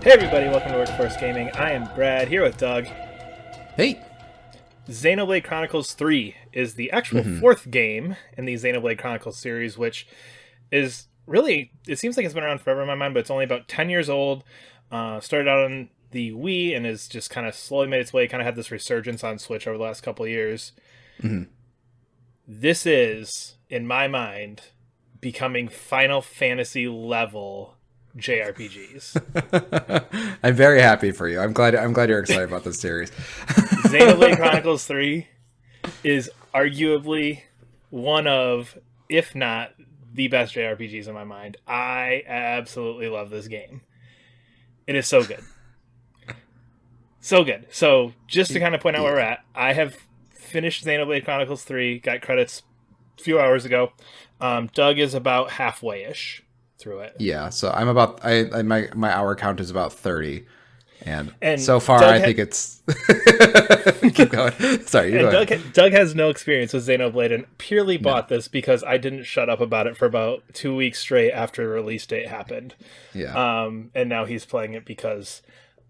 Hey everybody, welcome to Workforce Gaming. I am Brad, here with Doug. Hey! Xenoblade Chronicles 3 is the actual fourth game in the Xenoblade Chronicles series, which is really, it seems like it's been around forever in my mind, but it's only about 10 years old. Started out on the Wii and has just kind of slowly made its way, kind of had this resurgence on Switch over the last couple of years. This is, in my mind, becoming Final Fantasy level JRPGs. I'm very happy for you. I'm glad you're excited about this series. Xenoblade Chronicles 3 is arguably one of, if not the best JRPGs in my mind. I absolutely love this game. It is so good. So good. So, just to kind of point out where we're at, I have finished Xenoblade Chronicles 3, got credits a few hours ago. Doug is about halfway-ish through it. Yeah, so I'm about my hour count is about 30, and so far I think it's keep going. Sorry, you go ahead. Doug has no experience with Xenoblade and purely bought this because I didn't shut up about it for about 2 weeks straight after the release date happened. Yeah. And now he's playing it because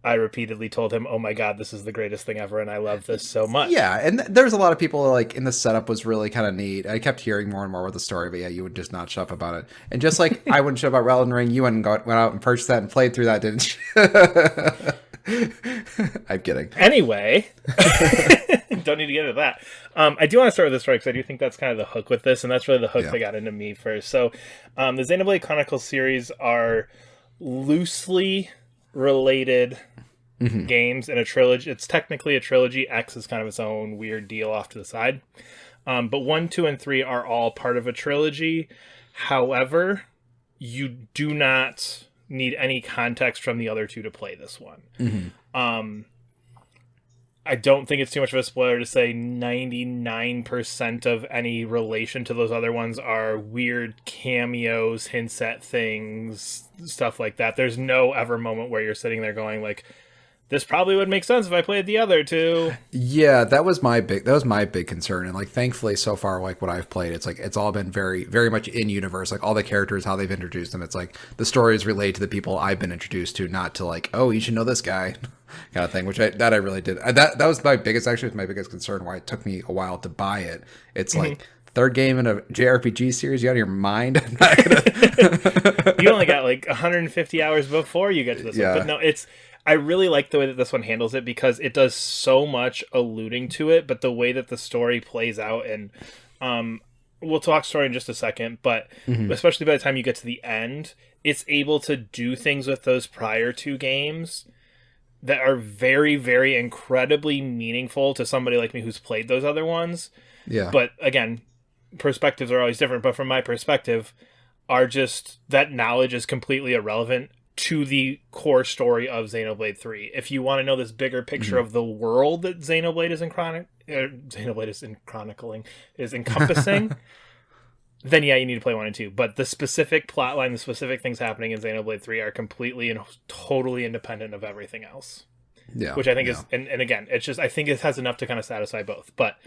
I repeatedly told him, "Oh my god, this is the greatest thing ever, and I love this so much." Yeah, and there's a lot of people like in the setup was really kind of neat. I kept hearing more and more about the story, but yeah, you would just not shut up about it. And just like I wouldn't shut up about Elden Ring, you went out and purchased that and played through that, didn't you? I'm kidding. Anyway, don't need to get into that. I do want to start with this story because I do think that's kind of the hook with this, and that's really the hook that got into me first. So, the Xenoblade Chronicles series are loosely related games in a trilogy. It's technically a trilogy. X is kind of its own weird deal off to the side. But 1, 2, and 3 are all part of a trilogy. However, you do not need any context from the other two to play this one. I don't think it's too much of a spoiler to say 99% of any relation to those other ones are weird cameos, hints at things, stuff like that. There's no ever moment where you're sitting there going like, this probably would make sense if I played the other two. Yeah, that was my big concern. And like thankfully so far, like what I've played, it's like it's all been very, very much in universe. Like all the characters, how they've introduced them. It's like the stories relate to the people I've been introduced to, not to like, oh, you should know this guy kind of thing, which I really did. That was my biggest concern, why it took me a while to buy it. It's like third game in a JRPG series, you out of your mind? I'm not gonna... You only got like 150 hours before you get to this one. But no, I really like the way that this one handles it because it does so much alluding to it, but the way that the story plays out, and we'll talk story in just a second, but especially by the time you get to the end, it's able to do things with those prior two games that are very, very incredibly meaningful to somebody like me who's played those other ones. Yeah. But again, perspectives are always different, but from my perspective, that knowledge is completely irrelevant to the core story of Xenoblade 3. If you want to know this bigger picture of the world that Xenoblade is encompassing, then yeah, you need to play 1 and 2. But the specific plotline, the specific things happening in Xenoblade 3 are completely and totally independent of everything else. Yeah. Which I think is, and again, it's just, I think it has enough to kind of satisfy both. But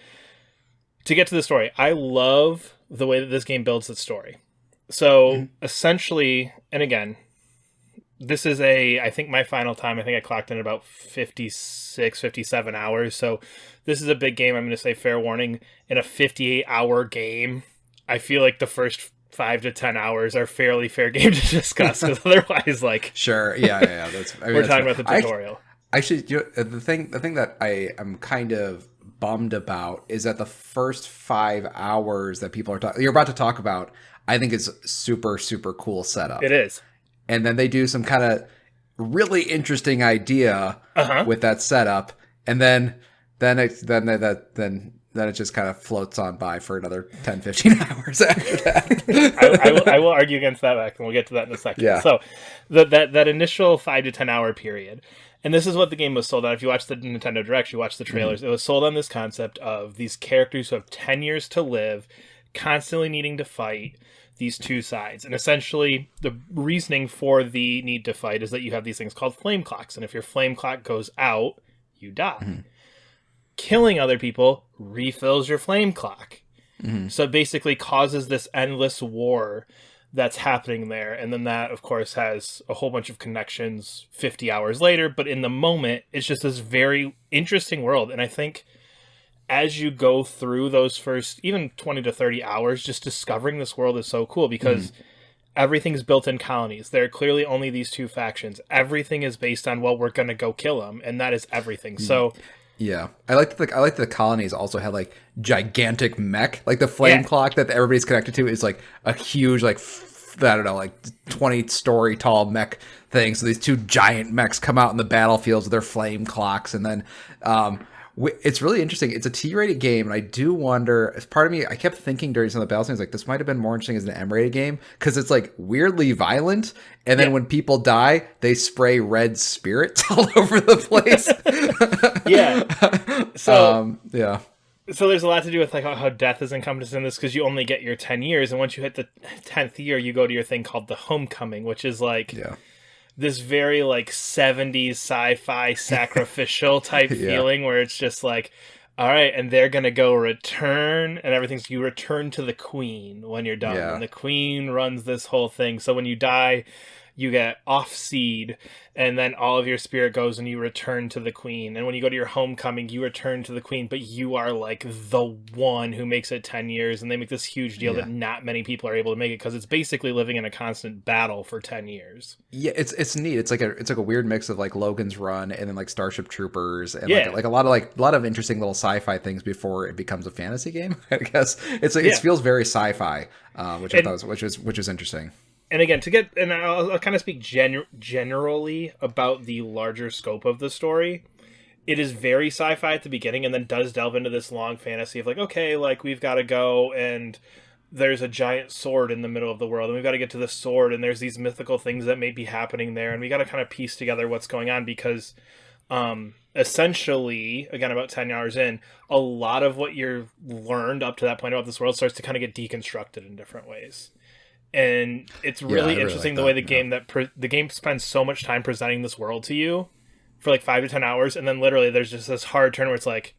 to get to the story, I love the way that this game builds its story. So essentially, and again, this is I think my final time, I think I clocked in about 56, 57 hours. So this is a big game. I'm going to say fair warning. In a 58-hour game, I feel like the first 5 to 10 hours are fairly fair game to discuss. Because otherwise, like... Sure, yeah. We're talking about the tutorial. Actually, the thing that I am kind of bummed about is that the first 5 hours that you're about to talk about, I think is super, super cool setup. It is. And then they do some kind of really interesting idea with that setup, and then it just kind of floats on by for another 10, 15 hours after that. I will argue against that back, and we'll get to that in a second. Yeah. So that initial 5 to 10 hour period, and this is what the game was sold on. If you watch the Nintendo Direct, you watch the trailers, it was sold on this concept of these characters who have 10 years to live, constantly needing to fight these two sides. And essentially, the reasoning for the need to fight is that you have these things called flame clocks. And if your flame clock goes out, you die. Killing other people refills your flame clock. So it basically causes this endless war that's happening there. And then that, of course, has a whole bunch of connections 50 hours later. But in the moment, it's just this very interesting world. And I think as you go through those first even 20 to 30 hours, just discovering this world is so cool because everything's built in colonies. There are clearly only these two factions. Everything is based on, well, we're going to go kill them. And that is everything. So... yeah, I like the colonies also had like gigantic mech, like the flame clock that everybody's connected to is like a huge like I don't know, like 20-story tall mech thing. So these two giant mechs come out in the battlefields with their flame clocks, and then it's really interesting. It's a T-rated game, and I do wonder. As part of me, I kept thinking during some of the battle scenes, like this might have been more interesting as an M-rated game because it's like weirdly violent, and then when people die, they spray red spirits all over the place. So there's a lot to do with like how death is encompassed in this because you only get your 10 years, and once you hit the 10th year, you go to your thing called the homecoming, which is like this very like 70s sci-fi sacrificial type feeling where it's just like, all right, and they're gonna go return, and everything's you return to the queen when you're done, and the queen runs this whole thing. So when you die, you get off-seed, and then all of your spirit goes and you return to the queen. And when you go to your homecoming, you return to the queen, but you are like the one who makes it 10 years. And they make this huge deal that not many people are able to make it because it's basically living in a constant battle for 10 years. Yeah, it's neat. It's like a weird mix of like Logan's Run and then like Starship Troopers and like a lot of interesting little sci-fi things before it becomes a fantasy game. I guess it feels very sci-fi, which I thought which is interesting. And again, I'll kind of speak generally about the larger scope of the story. It is very sci-fi at the beginning and then does delve into this long fantasy of like, okay, like we've got to go and there's a giant sword in the middle of the world and we've got to get to the sword and there's these mythical things that may be happening there and we got to kind of piece together what's going on because essentially, again, about 10 hours in, a lot of what you've learned up to that point about this world starts to kind of get deconstructed in different ways. And it's really interesting the way the game spends so much time presenting this world to you for like 5 to 10 hours, and then literally there's just this hard turn where it's like,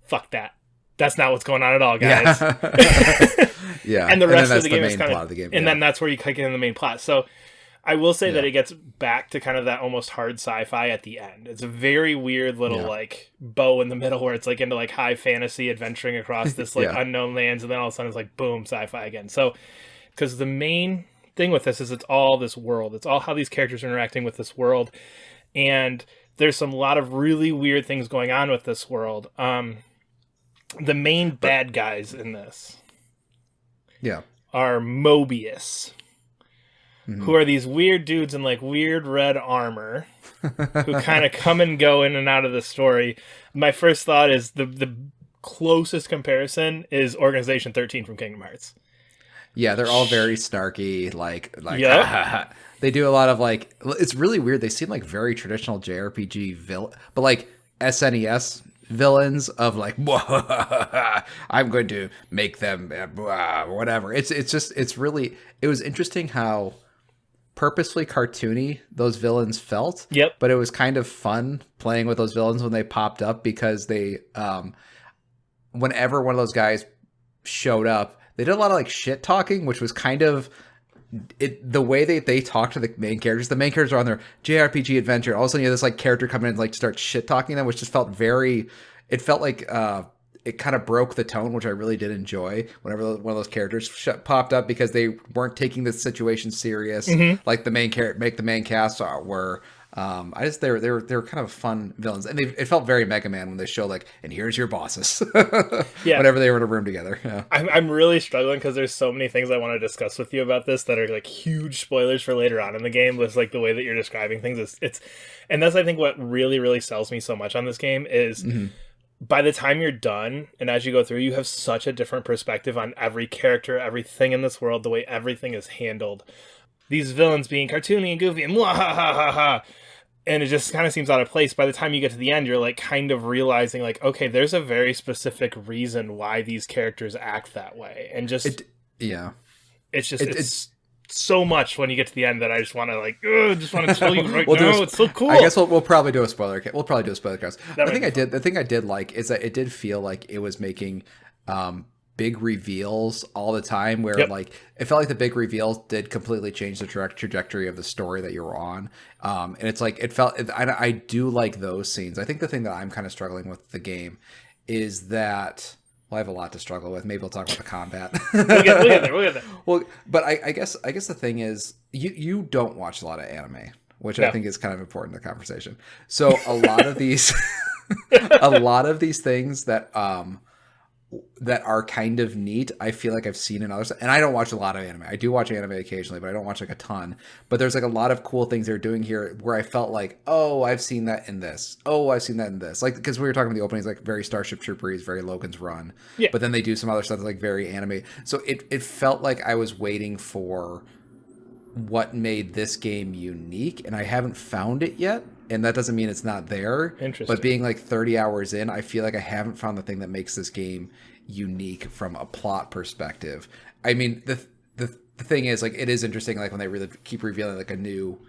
fuck that. That's not what's going on at all, guys. And the rest of the game is kind of and then that's where you kick in the main plot. So I will say that it gets back to kind of that almost hard sci-fi at the end. It's a very weird little like bow in the middle where it's like into like high fantasy adventuring across this like unknown lands, and then all of a sudden it's like boom, sci-fi again. So because the main thing with this is it's all this world. It's all how these characters are interacting with this world. And there's a lot of really weird things going on with this world. The main bad guys in this are Mobius, who are these weird dudes in like weird red armor who kind of come and go in and out of the story. My first thought is the closest comparison is Organization 13 from Kingdom Hearts. Yeah, they're all very snarky, like they do a lot of like, it's really weird. They seem like very traditional JRPG villain, but like SNES villains of like, I'm going to make them whatever. It was interesting how purposefully cartoony those villains felt. Yep. But it was kind of fun playing with those villains when they popped up because they, whenever one of those guys showed up, they did a lot of like shit talking, which was kind of the way they talk to the main characters. The main characters are on their JRPG adventure. All of a sudden you have this like character come in and like start shit talking them, which just felt it felt like it kind of broke the tone, which I really did enjoy whenever one of those characters popped up because they weren't taking the situation serious. Like the main cast were. They were kind of fun villains, and it felt very Mega Man when they show like, and here's your bosses. Whenever they were in a room together. Yeah. I'm really struggling because there's so many things I want to discuss with you about this that are like huge spoilers for later on in the game. With like the way that you're describing things, and that's I think what really really sells me so much on this game is. By the time you're done, and as you go through, you have such a different perspective on every character, everything in this world, the way everything is handled. These villains being cartoony and goofy and and it just kind of seems out of place. By the time you get to the end, you're like kind of realizing like, okay, there's a very specific reason why these characters act that way. And just, it's so much when you get to the end that I just want to like, tell you right now. It's so cool. I guess we'll probably do a spoiler. We'll probably do a spoiler cast. The thing I did like is that it did feel like it was making big reveals all the time where Yep. like it felt like the big reveals did completely change the trajectory of the story that you were on. And it's like I do like those scenes. I think the thing that I'm kind of struggling with the game is that, well, I have a lot to struggle with. Maybe we'll talk about the combat. We'll get there. Well, but I guess the thing is you don't watch a lot of anime, which No. I think is kind of important in the conversation. So a lot of these a lot of these things that are kind of neat, I feel like I've seen in others. And I don't watch a lot of anime. I do watch anime occasionally, but I don't watch like a ton. But there's like a lot of cool things they're doing here where I felt like, oh, I've seen that in this. Oh, I've seen that in this. Like, because we were talking about the openings, like very Starship Troopers, very Logan's Run. Yeah. But then they do some other stuff that's like very anime. So it felt like I was waiting for what made this game unique, and I haven't found it yet. And that doesn't mean it's not there. Interesting. But being like 30 hours in, I feel like I haven't found the thing that makes this game unique from a plot perspective. I mean, the thing is, like, it is interesting, like, when they really keep revealing like a new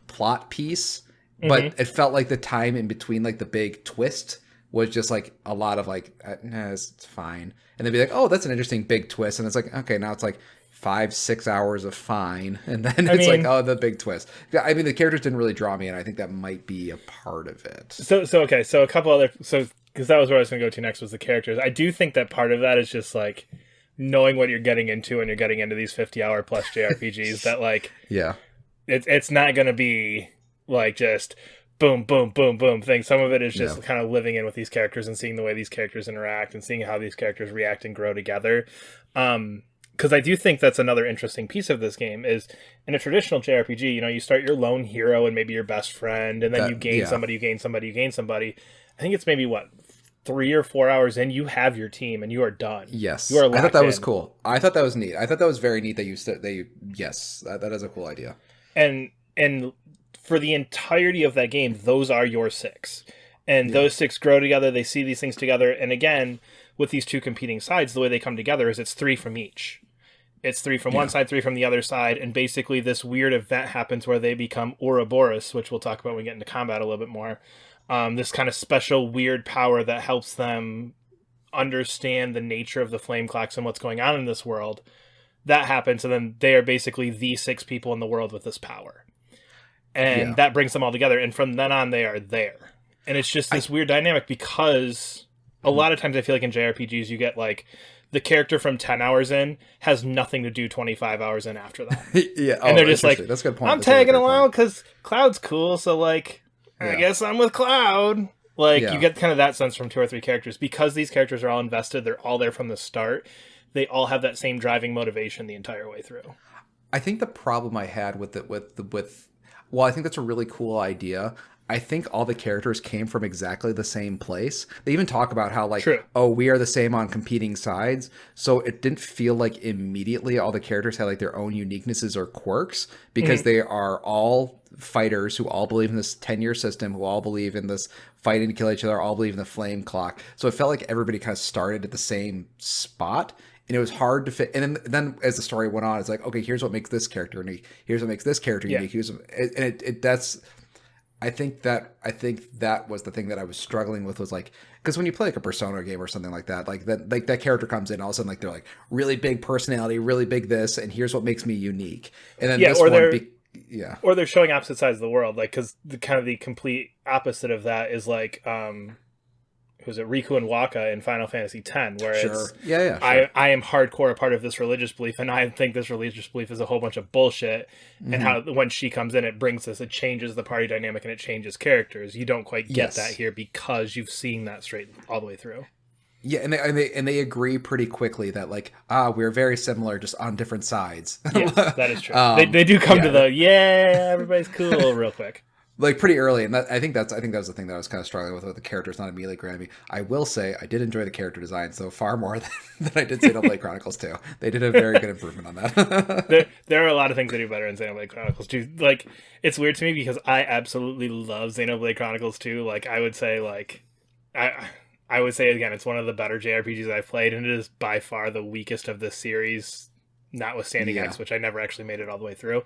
plot piece. But it felt like the time in between like the big twist was just like a lot of like, nah, it's fine. And they'd be like, oh, that's an interesting big twist. And it's like, okay, now it's like 5-6 hours of fine, and then it's like, oh, the big twist. I mean, the characters didn't really draw me, and I think that might be a part of it. So a couple other, because that was where I was going to go to next, was the characters. I do think that part of that is just like knowing what you're getting into when you're getting into these 50-hour plus JRPGs. That like, yeah, it's not going to be like just boom, boom, boom, boom thing. Some of it is just kind of living in with these characters and seeing the way these characters interact and seeing how these characters react and grow together. Because I do think that's another interesting piece of this game is in a traditional JRPG, you know, you start your lone hero and maybe your best friend, and then you gain somebody. I think it's maybe 3 or 4 hours in, you have your team and you are done. Yes, you are. I thought that was cool. I thought that was neat. I thought that was very neat that that is a cool idea. And for the entirety of that game, those are your 6, and those 6 grow together. They see these things together, and again, with these two competing sides, the way they come together is it's 3 from each. It's 3 from one side, 3 from the other side, and basically this weird event happens where they become Ouroboros, which we'll talk about when we get into combat a little bit more. This kind of special weird power that helps them understand the nature of the flame clocks and what's going on in this world. That happens, and then they are basically the 6 people in the world with this power. And that brings them all together, and from then on, they are there. And it's just this weird dynamic because a lot of times I feel like in JRPGs you get like the character from 10 hours in has nothing to do 25 hours in after that. And they're just like, that's a good point. I'm tagging along because Cloud's cool, so like, I guess I'm with Cloud. Like, you get kind of that sense from 2 or 3 characters. Because these characters are all invested, they're all there from the start, they all have that same driving motivation the entire way through. I think the problem I had well, I think that's a really cool idea. I think all the characters came from exactly the same place. They even talk about how like, oh, we are the same on competing sides. So it didn't feel like immediately all the characters had like their own uniquenesses or quirks because they are all fighters who all believe in this 10-year system, who all believe in this fighting to kill each other, all believe in the flame clock. So it felt like everybody kind of started at the same spot. And it was hard to fit. And then as the story went on, it's like, okay, here's what makes this character unique. Here's what makes this character unique. I think that was the thing that I was struggling with, was like, because when you play like a Persona game or something like that character comes in, all of a sudden like they're like really big personality, really big this, and here's what makes me unique. And then or they're showing opposite sides of the world, like, because the complete opposite of that is like was it Riku and Waka in Final Fantasy X, where it's I am hardcore a part of this religious belief, and I think this religious belief is a whole bunch of bullshit. And how when she comes in, it changes the party dynamic and it changes characters. You don't quite get that here because you've seen that straight all the way through. Yeah, and they agree pretty quickly that like we're very similar, just on different sides. Yes, that is true. They do come to everybody's cool real quick. Like pretty early, and I think that was the thing that I was kind of struggling with the characters not immediately grabbing me. I will say I did enjoy the character design so far more than I did Xenoblade Chronicles 2. They did a very good improvement on that. there are a lot of things they do better in Xenoblade Chronicles 2. Like, it's weird to me because I absolutely love Xenoblade Chronicles 2. Like, I would say again, it's one of the better JRPGs I've played, and it is by far the weakest of this series, notwithstanding X, which I never actually made it all the way through.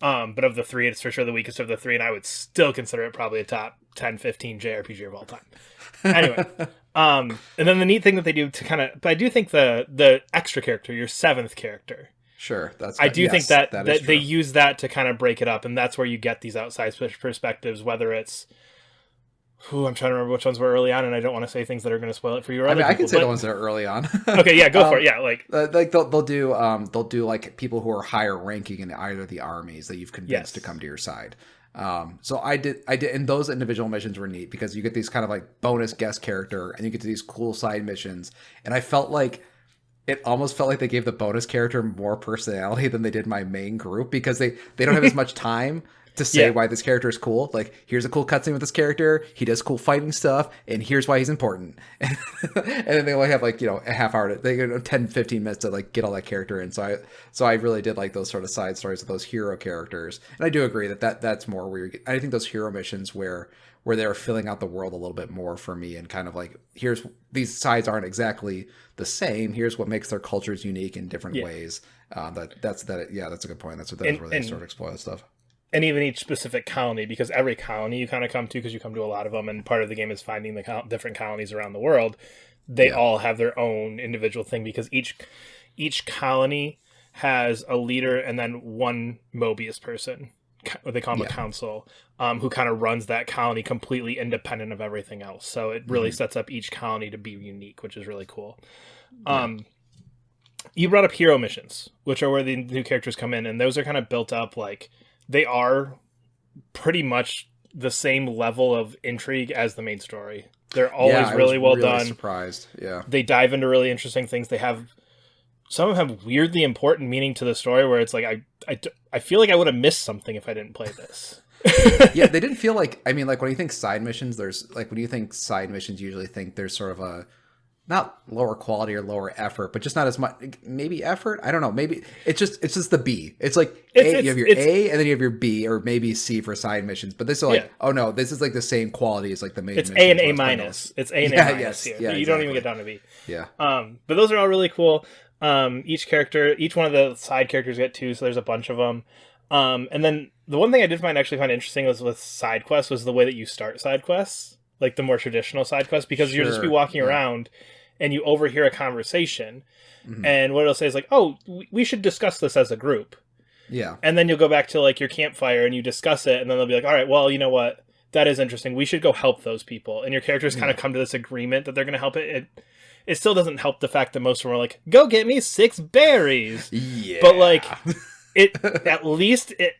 But of the 3, it's for sure the weakest of the 3, and I would still consider it probably a top 10, 15 JRPG of all time. Anyway, And then the neat thing that they do to kind of, but I do think the extra character, your seventh character, Sure, that's I do think that is they true. use that to kind of break it up, and that's where you get these outside perspectives. Whether it's, I'm trying to remember which ones were early on, and I don't want to say things that are going to spoil it for you or I other mean, I people. can say the ones that are early on. Okay, yeah, go for it. Yeah, like they'll do like people who are higher ranking in either the armies that you've convinced to come to your side. So I did, and those individual missions were neat because you get these kind of like bonus guest character, and you get to these cool side missions, and I felt like it almost felt like they gave the bonus character more personality than they did my main group because they don't have as much time to say why this character is cool. Like, here's a cool cutscene with this character, he does cool fighting stuff, and here's why he's important. And then they only have like, a half hour, they get 10, 15 minutes to like get all that character in. So I really did like those sort of side stories of those hero characters. And I do agree that's more where I think those hero missions where they're filling out the world a little bit more for me, and kind of like, here's, these sides aren't exactly the same, here's what makes their cultures unique in different ways. That's a good point. That's where they sort of explore that stuff. And even each specific colony, because every colony you kind of come to, because you come to a lot of them, and part of the game is finding the different colonies around the world, they all have their own individual thing, because each colony has a leader and then one Mobius person, what they call him a council, who kind of runs that colony completely independent of everything else. So it really sets up each colony to be unique, which is really cool. You brought up hero missions, which are where the new characters come in, and those are kind of built up like, they are pretty much the same level of intrigue as the main story. They're always really well done. Surprised, yeah. They dive into really interesting things. Some of them have weirdly important meaning to the story, where it's like I feel like I would have missed something if I didn't play this. Yeah, they didn't feel like, I mean, like when you think side missions, you usually think there's sort of a, not lower quality or lower effort, but just not as much, maybe effort. I don't know. Maybe it's just the B. It's like you have your A and then you have your B, or maybe C for side missions. But this is like, oh no, this is like the same quality as like the main. It's A and A minus. It's A and A minus here. Yeah, you don't even get down to B. Yeah. But those are all really cool. Each one of the side characters get two, so there's a bunch of them. And then the one thing I did find interesting was with side quests was the way that you start side quests, like the more traditional side quests, because you'll just be walking around and you overhear a conversation, and what it'll say is like, oh, we should discuss this as a group. Yeah. And then you'll go back to like your campfire and you discuss it, and then they'll be like, all right, well, you know what? That is interesting. We should go help those people. And your characters kind of come to this agreement that they're going to help it. It still doesn't help the fact that most of them are like, go get me 6 berries. Yeah. But like, at least it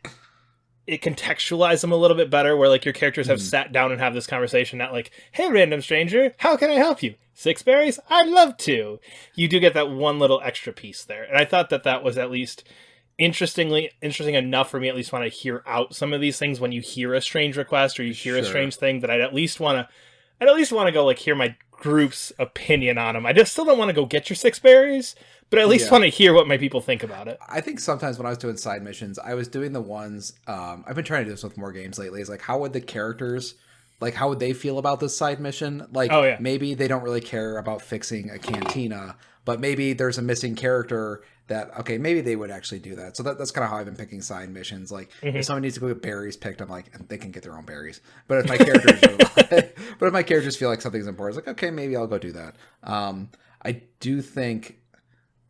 contextualized them a little bit better, where like your characters have sat down and have this conversation, not like, hey, random stranger, how can I help you? 6 berries? I'd love to. You do get that one little extra piece there. And I thought that was at least interesting enough for me at least want to hear out some of these things when you hear a strange request or you hear a strange thing, that I'd at least want to go like hear my group's opinion on them. I just still don't want to go get your 6 berries, but I at least want to hear what my people think about it. I think sometimes when I was doing side missions, I was doing the ones, I've been trying to do this with more games lately, is like, how would the characters, like, how would they feel about this side mission? Like, maybe they don't really care about fixing a cantina, but maybe there's a missing character that, okay, maybe they would actually do that. So that's kind of how I've been picking side missions. Like, if someone needs to go get berries picked, I'm like, they can get their own berries. But if my characters feel like something's important, it's like, okay, maybe I'll go do that. I do think,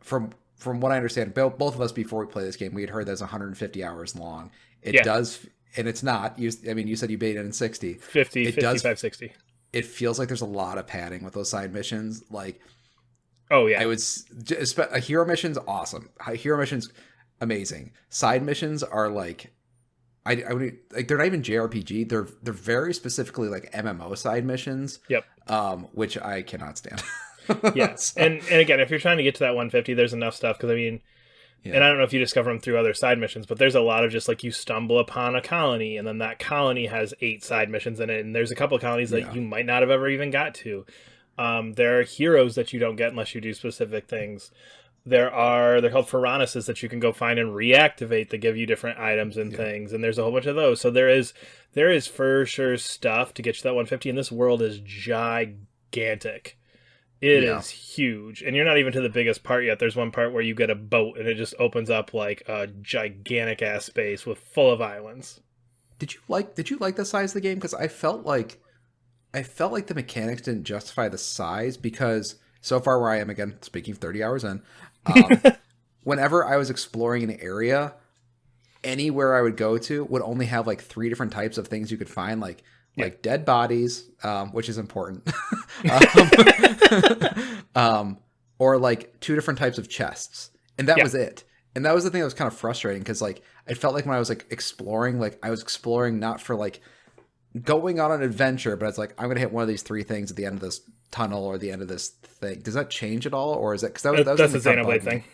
from what I understand, both of us before we play this game, we had heard that it's 150 hours long. It does, and it's not. You said you beat it in 60. 50, 55, 60. It feels like there's a lot of padding with those side missions. Like, oh yeah, I would just, a hero mission's awesome. Hero mission's amazing. Side missions are like, I would like, they're not even JRPG. They're very specifically like MMO side missions. Yep. Which I cannot stand. Yes, and again, if you're trying to get to that 150, there's enough stuff, because I mean, and I don't know if you discover them through other side missions, but there's a lot of just like, you stumble upon a colony, and then that colony has 8 side missions in it, and there's a couple of colonies that you might not have ever even got to. There are heroes that you don't get unless you do specific things. They're called Ferranuses that you can go find and reactivate that give you different items and things, and there's a whole bunch of those. So there is for sure stuff to get you that 150, and this world is gigantic. It is huge, and you're not even to the biggest part yet. There's one part where you get a boat, and it just opens up like a gigantic ass space full of islands. Did you like the size of the game? Because I felt like I felt like the mechanics didn't justify the size because so far where I am, again, speaking 30 hours in, whenever I was exploring an area, anywhere I would go to would only have like 3 different types of things you could find, like dead bodies, which is important, or like 2 different types of chests, and that was it. And that was the thing that was kind of frustrating because like I felt like when I was like exploring, like I was exploring not for like going on an adventure, but it's like I'm gonna hit one of these 3 things at the end of this tunnel or the end of this thing. Does that change at all, or is it because that was that's the Xenoblade thing?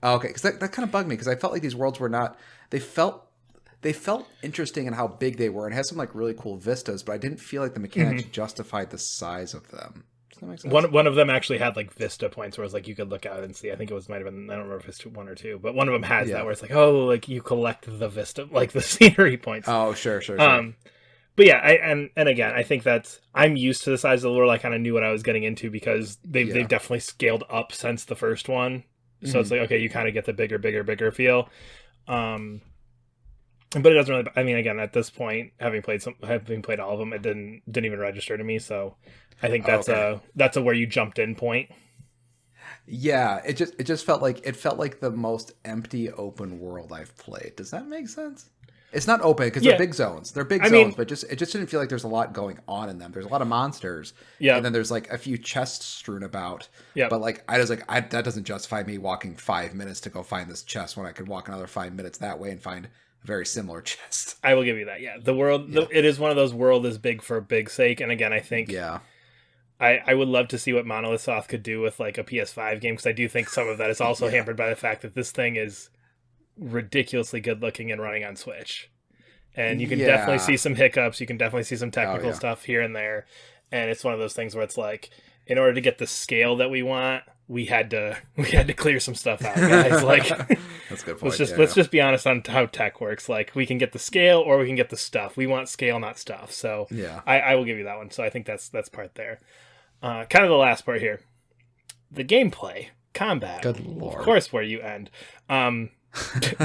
Oh, okay, because that kind of bugged me because I felt like these worlds were not. They felt interesting in how big they were and had some like really cool vistas, but I didn't feel like the mechanics justified the size of them. Does that make sense? One of them actually had like vista points where it's like you could look out and see. I think it might have been, I don't remember if it's 1 or 2, but one of them has that where it's like, oh, like you collect the vista, like the scenery points. Oh, sure. But yeah, and again, I think I'm used to the size of the world. I kind of knew what I was getting into because they've definitely scaled up since the first one. So it's like, okay, you kind of get the bigger feel. But it doesn't really, I mean, again, at this point, having played all of them, it didn't even register to me. So I think that's a where you jumped in point. Yeah, it just felt like the most empty open world I've played. Does that make sense? It's not open because they're big zones. They're big zones, but it just didn't feel like there's a lot going on in them. There's a lot of monsters, and then there's like a few chests strewn about. But like I was like, that doesn't justify me walking 5 minutes to go find this chest when I could walk another 5 minutes that way and find a very similar chest. I will give you that. Yeah, the world, it is one of those world is big for big sake, and again, I think I would love to see what Monolith Soft could do with like a PS5 game because I do think some of that is also hampered by the fact that this thing is ridiculously good looking and running on Switch, and you can definitely see some hiccups, you can definitely see some technical stuff here and there, and it's one of those things where it's like, in order to get the scale that we want, we had to clear some stuff out, guys. Like, that's a good point. Let's just be honest on how tech works. Like, we can get the scale or we can get the stuff. We want scale, not stuff. So I will give you that one. So I think that's part there. Kind of the last part here, the gameplay, combat. Good Lord. Of course, where you end.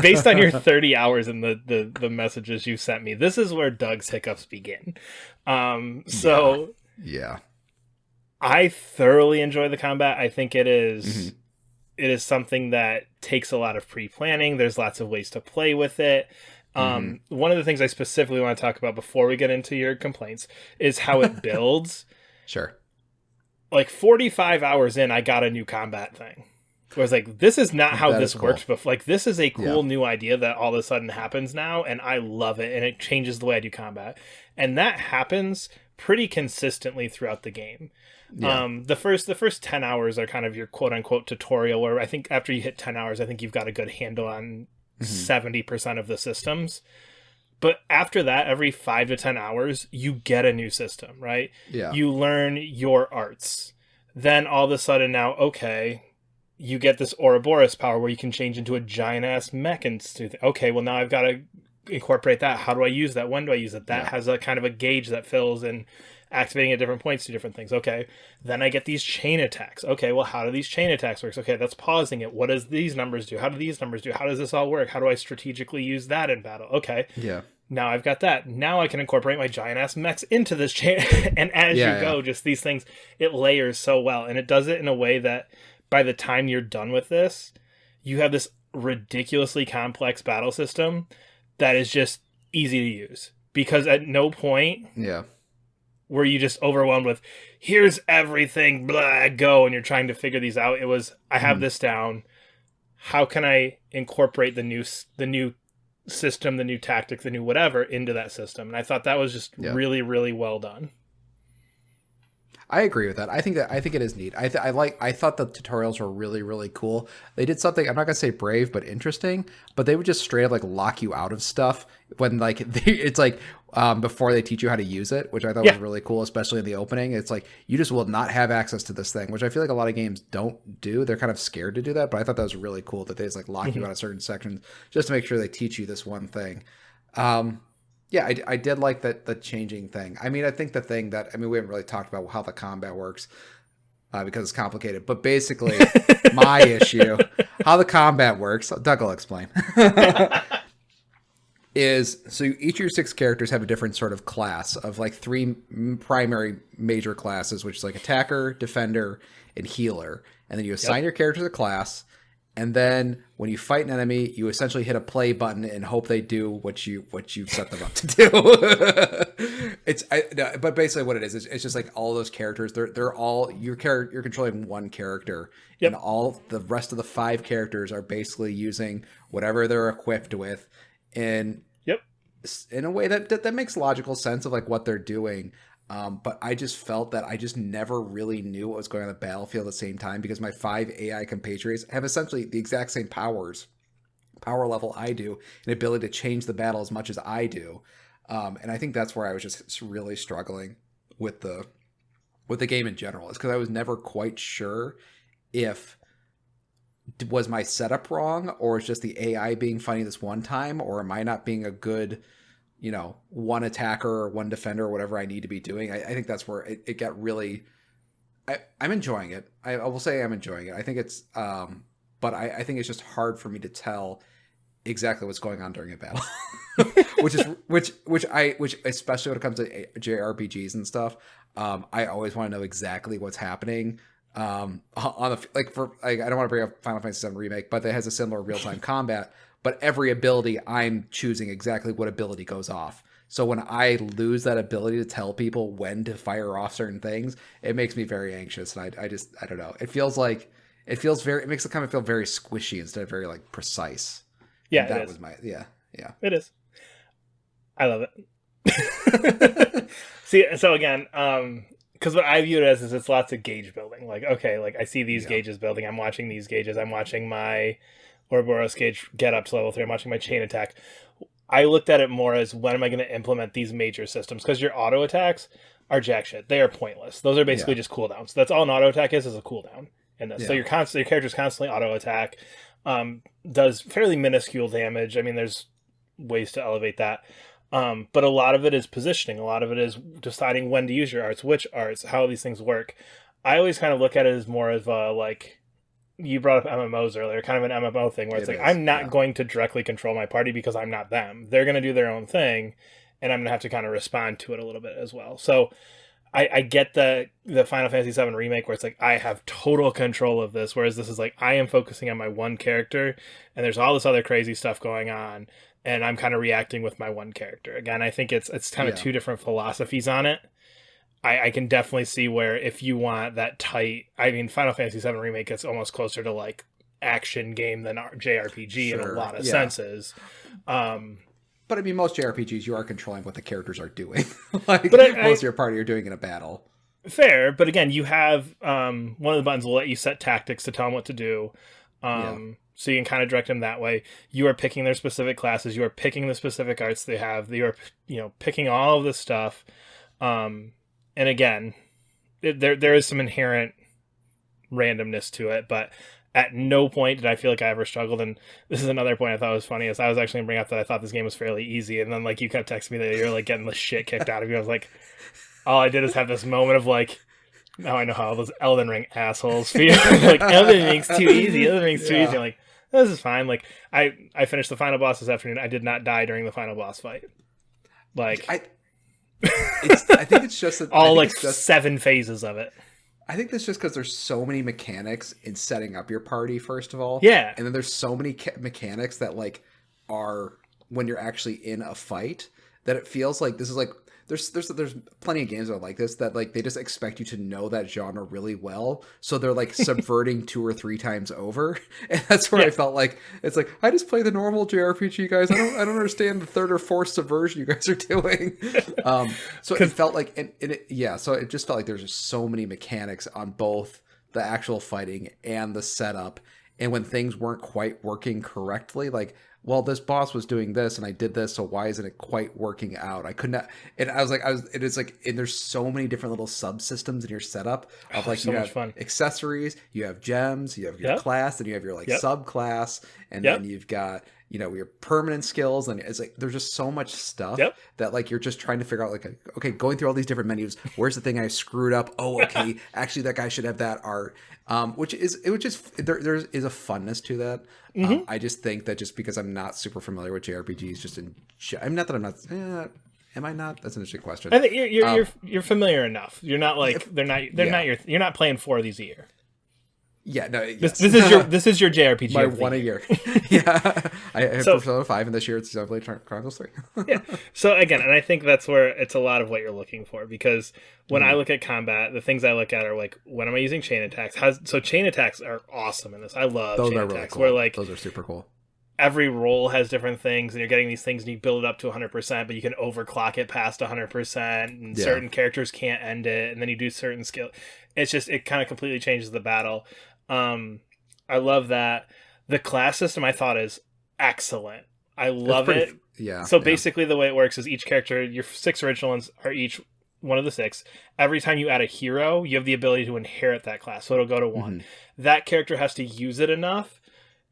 Based on your 30 hours and the messages you sent me, this is where Doug's hiccups begin. I thoroughly enjoy the combat. I think it is something that takes a lot of pre-planning. There's lots of ways to play with it. One of the things I specifically want to talk about before we get into your complaints is how it builds. Sure. Like 45 hours in, I got a new combat thing. Where I was like, this is not how this works before. Like, this is a cool new idea that all of a sudden happens now, and I love it, and it changes the way I do combat. And that happens pretty consistently throughout the game. The first 10 hours are kind of your quote-unquote tutorial, where I think after you hit 10 hours, I think you've got a good handle on 70% of the systems. But after that, every 5 to 10 hours, you get a new system, right? Yeah. You learn your arts. Then all of a sudden now, okay, you get this Ouroboros power where you can change into a giant-ass mech and okay, well now I've got to incorporate that. How do I use that? When do I use it? That has a kind of a gauge that fills and activating at different points to different things. Okay, then I get these chain attacks. Okay, well, how do these chain attacks work? Okay, that's pausing it. What does these numbers do? How do these numbers do? How does this all work? How do I strategically use that in battle? Okay. Yeah. Now I've got that. Now I can incorporate my giant-ass mechs into this chain. And as you go, just these things, it layers so well. And it does it in a way that by the time you're done with this, you have this ridiculously complex battle system that is just easy to use. Because at no point were you just overwhelmed with, here's everything, blah, go, and you're trying to figure these out. It was, I have this down. How can I incorporate the new system, the new tactic, the new whatever into that system? And I thought that was just really, really well done. I agree with that. I think it is neat. I thought the tutorials were really, really cool. They did something, I'm not gonna say brave, but interesting. But they would just straight up like lock you out of stuff when like it's like before they teach you how to use it, which I thought was really cool, especially in the opening. It's like you just will not have access to this thing, which I feel like a lot of games don't do. They're kind of scared to do that, but I thought that was really cool that they just like lock you out of certain sections just to make sure they teach you this one thing. Yeah, I did like the changing thing. I mean, I think the thing that, I mean, we haven't really talked about how the combat works because it's complicated. But basically, my issue, how the combat works, Doug will explain. is so each of your 6 characters have a different sort of class of like 3 primary major classes, which is like attacker, defender, and healer. And then you assign your characters a class, and then when you fight an enemy, you essentially hit a play button and hope they do what you set them up to do. But basically what it is, it's just like all those characters. They're all you're controlling one character, and all the rest of the 5 characters are basically using whatever they're equipped with, in a way that makes logical sense of like what they're doing. But I just felt that I just never really knew what was going on the battlefield at the same time, because my 5 AI compatriots have essentially the exact same power level I do, and ability to change the battle as much as I do. And I think that's where I was just really struggling with the game in general, is because I was never quite sure if was my setup wrong, or is just the AI being funny this one time, or am I not being a good, one attacker or one defender or whatever I need to be doing. I think that's where it got really. I'm enjoying it. I will say I'm enjoying it. I think it's, but I think it's just hard for me to tell exactly what's going on during a battle, which especially when it comes to JRPGs and stuff. I always want to know exactly what's happening. On the I don't want to bring up Final Fantasy VII Remake, but it has a similar real-time combat. But every ability, I'm choosing exactly what ability goes off. So when I lose that ability to tell people when to fire off certain things, it makes me very anxious. And I don't know. It makes it kind of feel very squishy instead of very like precise. Yeah, and that was my yeah. It is. I love it. See, so again, because what I view it as is it's lots of gauge building. Like, okay, like I see these gauges building. I'm watching these gauges. I'm watching my Ouroboros gauge get up to level 3. I'm watching my chain attack. I looked at it more as, when am I going to implement these major systems? Because your auto attacks are jack shit. They are pointless. Those are basically just cooldowns. That's all an auto attack is a cooldown in this. So your character's constantly auto attack, does fairly minuscule damage. I mean, there's ways to elevate that. But a lot of it is positioning. A lot of it is deciding when to use your arts, which arts, how these things work. I always kind of look at it as more of a, like, you brought up MMOs earlier, kind of an MMO thing where it's like, I'm not going to directly control my party because I'm not them. They're going to do their own thing, and I'm going to have to kind of respond to it a little bit as well. So I get the Final Fantasy VII Remake where it's like, I have total control of this, whereas this is like, I am focusing on my one character, and there's all this other crazy stuff going on, and I'm kind of reacting with my one character. Again, I think it's kind of 2 different philosophies on it. I can definitely see where if you want that tight, I mean, Final Fantasy VII Remake gets almost closer to like action game than JRPG in a lot of senses. But I mean, most JRPGs, you are controlling what the characters are doing. Most of your party are doing in a battle. Fair, but again, you have one of the buttons will let you set tactics to tell them what to do. So you can kind of direct them that way. You are picking their specific classes. You are picking the specific arts they have. You are, picking all of this stuff. And again, there is some inherent randomness to it, but at no point did I feel like I ever struggled. And this is another point I thought was funny, is I was actually going to bring up that I thought this game was fairly easy. And then like you kept texting me that you're like getting the shit kicked out of you. I was like, all I did is have this moment of like, now I know how all those Elden Ring assholes feel. Like, Elden Ring's too easy. Elden Ring's too easy. I'm like, this is fine. Like I finished the final boss this afternoon. I did not die during the final boss fight. Like I think it's just all like 7 phases of it. I think that's just because there's so many mechanics in setting up your party, first of all. Yeah. And then there's so many mechanics that like are when you're actually in a fight, that it feels like this is like there's plenty of games that are like this, that like they just expect you to know that genre really well, so they're like subverting 2 or 3 times over, and that's where I felt like it's like, I just play the normal JRPG, guys. I don't understand the 3rd or 4th subversion you guys are doing. So it felt like so it just felt like there's just so many mechanics on both the actual fighting and the setup, and when things weren't quite working correctly, like, well, this boss was doing this and I did this, so why isn't it quite working out? I couldn't, and and there's so many different little subsystems in your setup of like, so you have fun accessories, you have gems, you have your class, and you have your like subclass, and then you've got, your permanent skills, and it's like there's just so much stuff that like you're just trying to figure out like, okay, going through all these different menus, where's the thing I screwed up? Oh, okay, actually that guy should have that art. Which is there is a funness to that. I just think that just because I'm not super familiar with JRPGs, I'm not that I'm not. Am I not? That's an interesting question. I think you're familiar enough. You're not like you're not playing 4 of these a year. Yeah, no. Yes. This is your JRPG. My one a year. Yeah, I have Persona 5, and this year it's Xenoblade Chronicles 3. Yeah. So again, and I think that's where it's a lot of what you're looking for, because when I look at combat, the things I look at are like, when am I using chain attacks? So chain attacks are awesome in this. I love those chain are attacks. really cool. Where like those are super cool. Every roll has different things, and you're getting these things, and you build it up to 100%, but you can overclock it past 100%, and certain characters can't end it, and then you do certain skill. It's just, it kind of completely changes the battle. I love that. The class system I thought is excellent. I love it. Yeah. So basically the way it works is each character, your 6 original ones are each one of the 6. Every time you add a hero, you have the ability to inherit that class. So it'll go to 1. That character has to use it enough.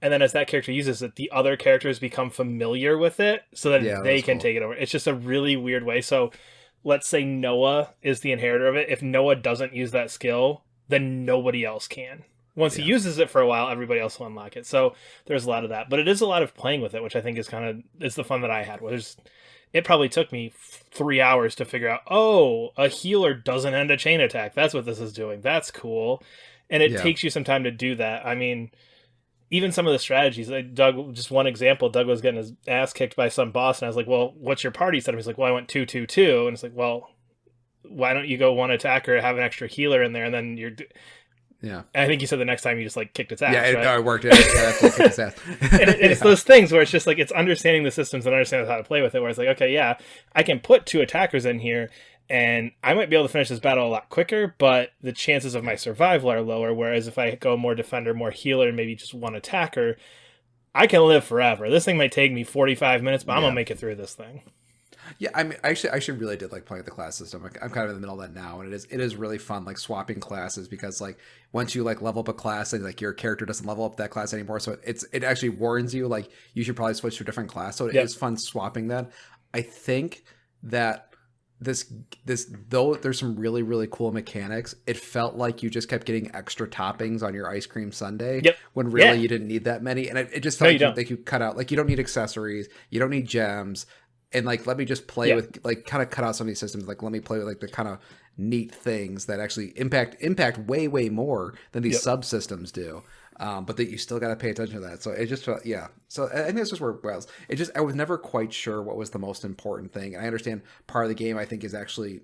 And then as that character uses it, the other characters become familiar with it, so that they can take it over. It's just a really weird way. So let's say Noah is the inheritor of it. If Noah doesn't use that skill, then nobody else can. Once he uses it for a while, everybody else will unlock it. So there's a lot of that. But it is a lot of playing with it, which I think is the fun that I had. It probably took me 3 hours to figure out, a healer doesn't end a chain attack. That's what this is doing. That's cool. And it takes you some time to do that. I mean, even some of the strategies, like Doug, just one example, Doug was getting his ass kicked by some boss, and I was like, well, what's your party setup? He's like, well, I went 2-2-2. And it's like, well, why don't you go 1 attacker, have an extra healer in there, and then you're... Yeah, and I think you said the next time you just like kicked its ass. Yeah, right? It worked. That's what kicked its ass. And it's those things where it's just like, it's understanding the systems and understanding how to play with it. Where it's like, okay, yeah, I can put 2 attackers in here, and I might be able to finish this battle a lot quicker, but the chances of my survival are lower. Whereas if I go more defender, more healer, and maybe just 1 attacker, I can live forever. This thing might take me 45 minutes, but I'm gonna make it through this thing. Yeah, I mean, I actually really did like playing the class system. I'm kind of in the middle of that now, and it is really fun, like swapping classes, because like once you like level up a class and like your character doesn't level up that class anymore, so it actually warns you like you should probably switch to a different class. So it is fun swapping that. I think that this though there's some really really cool mechanics, it felt like you just kept getting extra toppings on your ice cream sundae when really you didn't need that many, and it just felt like you cut out, like you don't need accessories, you don't need gems. And like, let me just play with, like, kind of cut out some of these systems. Like, let me play with like the kind of neat things that actually impact way, way more than these subsystems do. But that you still got to pay attention to that. So it just felt, So I think that's just where it was. I was never quite sure what was the most important thing. And I understand part of the game, I think, is actually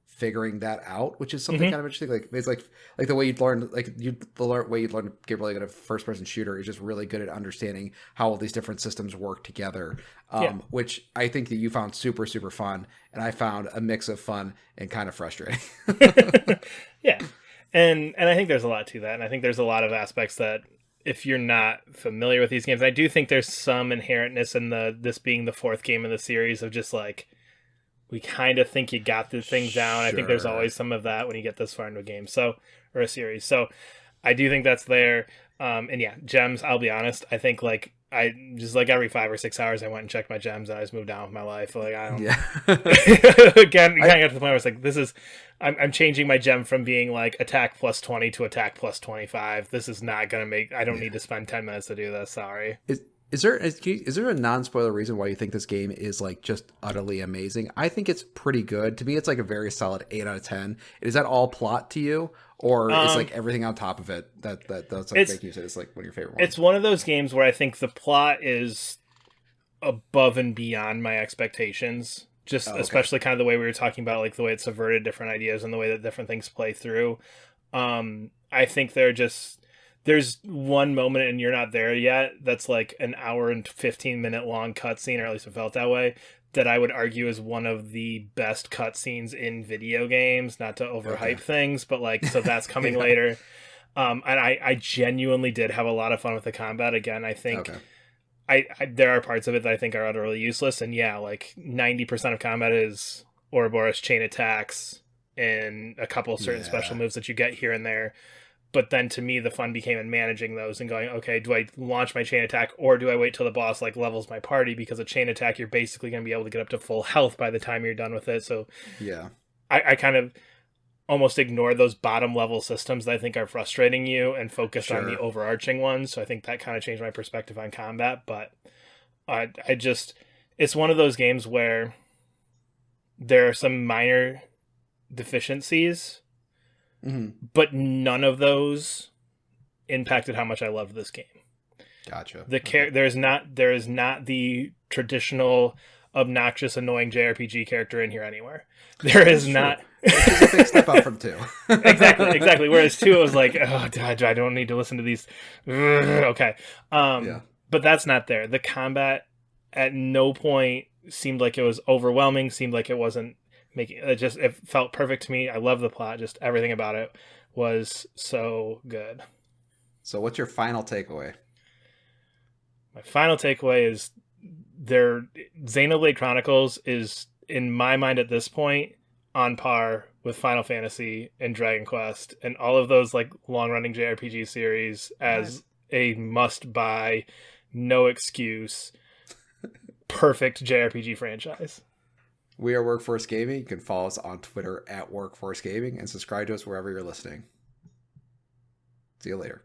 figuring that out, which is something kind of interesting. Like it's like the way you'd learn, way you'd learn to get really good at a first person shooter is just really good at understanding how all these different systems work together. Which I think that you found super, super fun, and I found a mix of fun and kind of frustrating. And I think there's a lot to that, and I think there's a lot of aspects that if you're not familiar with these games, I do think there's some inherentness in this being the 4th game in the series of just like, we kind of think you got the thing down. I think there's always some of that when you get this far into a game, or a series. So I do think that's there. And gems, I'll be honest, I think like I just like every 5 or 6 hours I went and checked my gems, and I just moved on with my life. Like I don't again, you kind of got to the point where it's like, this is I'm changing my gem from being like attack plus 20 to attack plus 25. This is not gonna make, I don't need to spend 10 minutes to do this. Sorry. Is there a non-spoiler reason why you think this game is like just utterly amazing? I think it's pretty good. To me, it's like a very solid 8 out of 10. Is that all plot to you, or is like everything on top of it that's like making you say it's like one of your favorite ones? It's one of those games where I think the plot is above and beyond my expectations. Especially kind of the way we were talking about, like the way it subverted different ideas and the way that different things play through. I think there's one moment, and you're not there yet, that's like an hour and 15-minute long cutscene, or at least it felt that way, that I would argue is one of the best cutscenes in video games, not to overhype things, but like, so that's coming later. And I genuinely did have a lot of fun with the combat. Again, I think I there are parts of it that I think are utterly useless, and like 90% of combat is Ouroboros chain attacks and a couple of certain special moves that you get here and there. But then to me, the fun became in managing those and going, okay, do I launch my chain attack or do I wait till the boss like levels my party? Because a chain attack, you're basically going to be able to get up to full health by the time you're done with it. So Yeah. I kind of almost ignore those bottom level systems that I think are frustrating you and focus on the Sure. overarching ones. So I think that kind of changed my perspective on combat. But I just, it's one of those games where there are some minor deficiencies, but none of those impacted how much I loved this game. Gotcha. There is not the traditional obnoxious, annoying JRPG character in here anywhere. There is not. Which is a big step up from 2. Exactly. Whereas 2, I was like, oh, I don't need to listen to these. Okay. But that's not there. The combat at no point seemed like it was overwhelming, seemed like it wasn't making it felt perfect to me. I love the plot, just everything about it was so good. So what's your final takeaway? My final takeaway is Xenoblade Chronicles is, in my mind at this point, on par with Final Fantasy and Dragon Quest and all of those like long-running JRPG series as a must-buy, no excuse, perfect JRPG franchise. We are Workforce Gaming. You can follow us on Twitter at Workforce Gaming and subscribe to us wherever you're listening. See you later.